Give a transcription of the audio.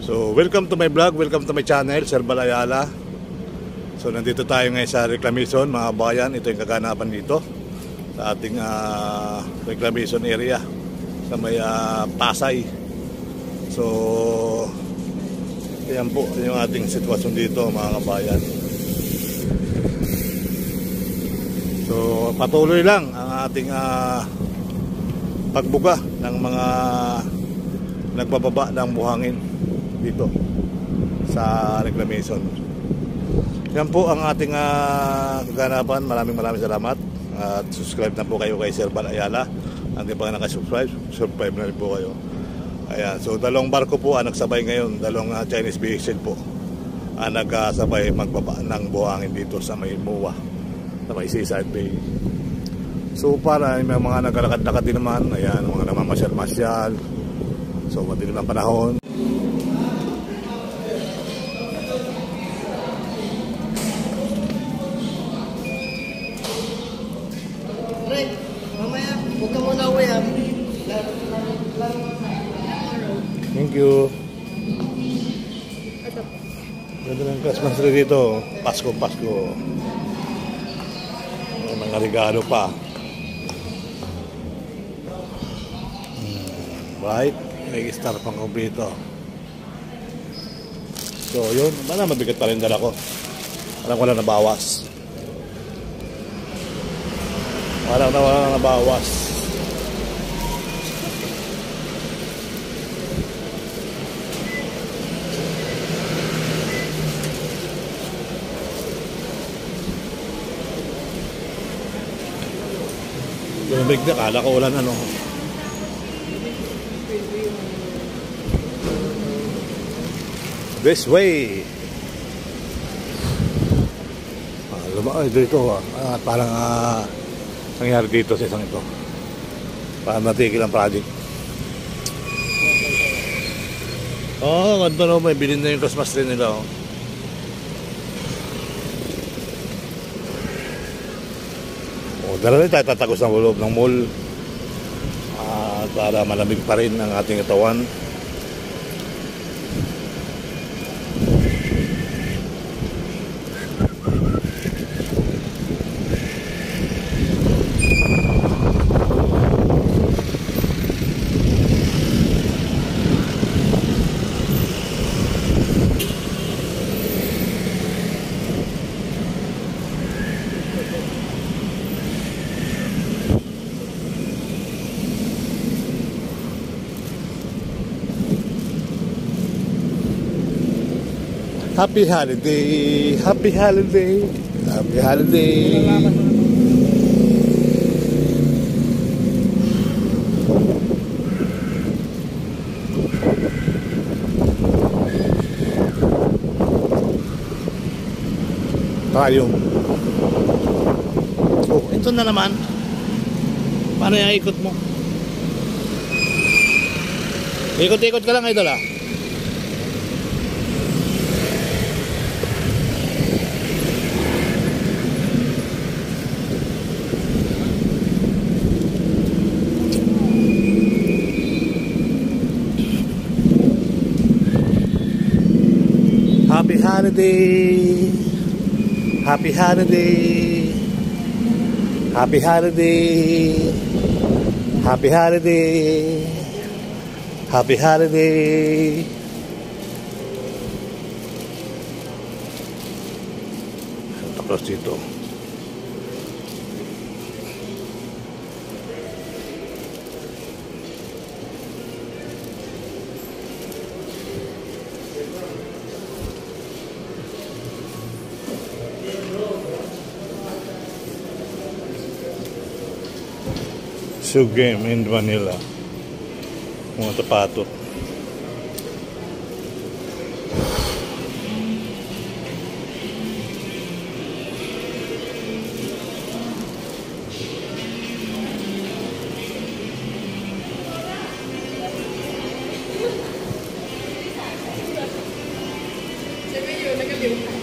So, welcome to my vlog, welcome to my channel, Sir Balayala. So, nandito tayo ngayon sa reclamation, mga bayan. Ito yung kaganapan dito sa ating reclamation area sa may Pasay. So, yan po yung ating sitwasyon dito, mga kabayan. So, patuloy lang ang ating pagbuga ng mga nagbababa ng buhangin dito sa reclamation. Yan po ang ating kaganapan. Maraming salamat at subscribe na po kayo kay Sir Balayala. Hindi pa nakasubscribe, subscribe na rin po kayo. Ayan, so dalawang barko po ang nagsabay ngayon, dalawang Chinese vessel po ang nagsabay magbaba ng buhangin dito sa may MOA, sa may Seaside Bay. So para may mga naglalakad-lakad din naman, ayan, mga namamasyal-masyal. So madilim ang panahon. Mamaya, huwag ka muna uwi ha. Thank you. Ganda ng Christmas tree dito. Pasko. May mga regalo pa. Right? May star pang kompleto. So yun, bala mabigat pa rin dala ko. Parang wala nabawas. Wala nabawas. Lumig na, kala ko wala na, no? This way. Lumaki dito, parang nangyari dito sa isang ito. Parang natigil ang project. Oo, ganito no, may bilhin na yung Christmas tree nila, oh. Dala rin tayo tatagos ng loob ng mall para malamig pa rin ang ating katawan. Happy holiday, happy holiday, happy holiday. Tayo. Oh, ito na naman. Paano yung ikot mo? Ikot-ikot ka lang, idol, ah. Happy holiday, happy holiday, happy holiday, happy holiday, happy holiday. Santa Claus dito. Game in Manila, mga tapatot. Sabi yun, nagaliw.